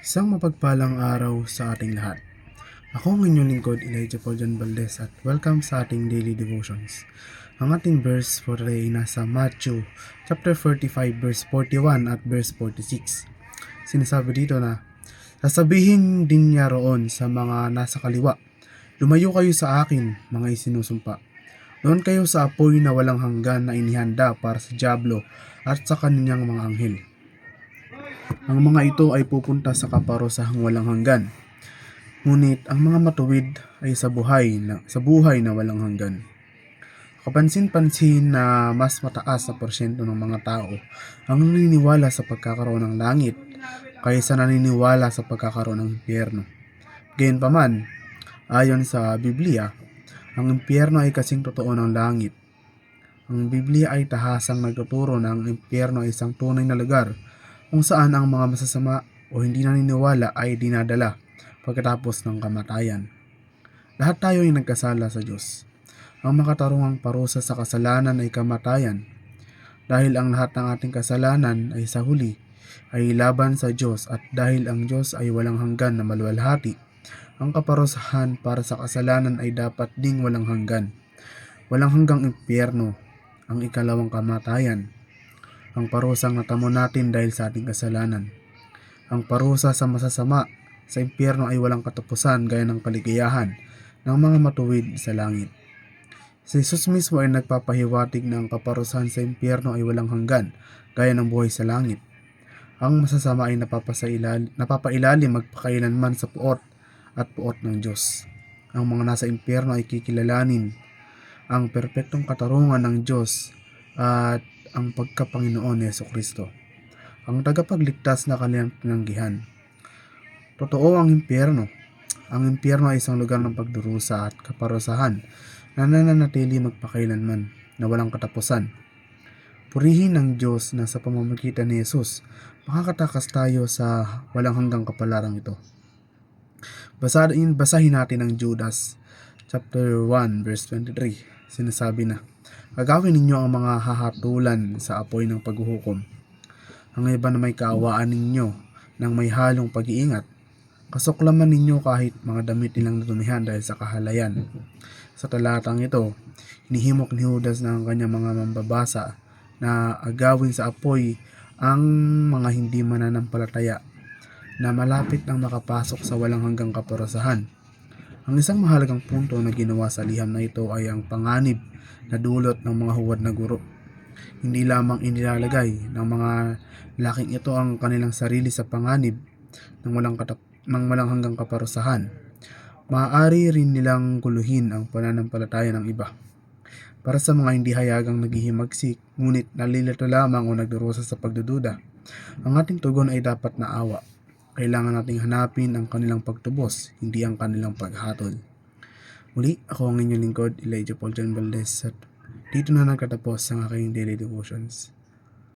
Isang mapagpalang araw sa ating lahat. Ako ang inyong lingkod, Elijah Paul John Valdez, at welcome sa ating daily devotions. Ang ating verse for today ay nasa Matthew chapter 45 verse 41 at verse 46. Sinasabi dito na, sasabihin din niya roon sa mga nasa kaliwa, lumayo kayo sa akin, mga isinusumpa. Doon kayo sa apoy na walang hanggan na inihanda para sa dyablo at sa kanyang mga anghel. Ang mga ito ay pupunta sa kaparusahang walang hanggan. Ngunit ang mga matuwid ay sa buhay na walang hanggan. Kapansin-pansin na mas mataas na porsyento ng mga tao ang naniniwala sa pagkakaroon ng langit kaysa naniniwala sa pagkakaroon ng impyerno. Gayunpaman, ayon sa Biblia, ang impyerno ay kasing totoo ng langit. Ang Biblia ay tahasang nagtuturo na ang impyerno ay isang tunay na lugar kung saan ang mga masasama o hindi naniniwala ay dinadala pagkatapos ng kamatayan. Lahat tayo ay nagkasala sa Diyos. Ang makatarungang parusa sa kasalanan ay kamatayan. Dahil ang lahat ng ating kasalanan ay sa huli ay laban sa Diyos at dahil ang Diyos ay walang hanggan na maluwalhati, ang kaparusahan para sa kasalanan ay dapat ding walang hanggan. Walang hanggang impyerno, ang ikalawang kamatayan, ang parusang natamo natin dahil sa ating kasalanan. Ang parusa sa masasama sa impyerno ay walang katapusan gaya ng kaligayahan ng mga matuwid sa langit. Si Jesus mismo ay nagpapahiwatig na ang kaparusahan sa impyerno ay walang hanggan gaya ng buhay sa langit. Ang masasama ay napapailalim magpakailanman sa puot at puot ng Diyos. Ang mga nasa impyerno ay kikilalanin ang perpektong katarungan ng Diyos at ang pagkapanginoon ni Jesucristo, ang tagapagligtas na kanilang pinanggihan. Totoo ang impyerno. Ang impyerno ay isang lugar ng pagdurusa at kaparusahan na nananatili magpakailanman na walang katapusan. Purihin ng Diyos na sa pamamagitan ni Jesus, makakatakas tayo sa walang hanggang kapalarang ito. Basahin natin ang Judas chapter 1 verse 23. Sinasabi na, gagawin ninyo ang mga hahatulan sa apoy ng paghuhukom. Ang iba na may kaawaan ninyo ng may halong pag-iingat. Kasuklaman ninyo kahit mga damit nilang natumihan dahil sa kahalayan. Sa talatang ito, hinihimok ni Judas ng kanyang mga mambabasa na agawin sa apoy ang mga hindi mananampalataya na malapit nang makapasok sa walang hanggang kaparusahan. Ang isang mahalagang punto na ginawa sa liham na ito ay ang panganib na dulot ng mga huwad na guro. Hindi lamang inilalagay ng mga laking ito ang kanilang sarili sa panganib ng walang hanggang kaparusahan. Maaari rin nilang guluhin ang pananampalataya ng iba. Para sa mga hindi hayagang naghihimagsik, ngunit nalilito lamang o nagdurusa sa pagdududa, ang ating tugon ay dapat na awa. Kailangan nating hanapin ang kanilang pagtubos, hindi ang kanilang paghatol. Muli, ako ang inyong lingkod, Elijah Paul John Valdez, at dito na nagtatapos ang aking daily devotions.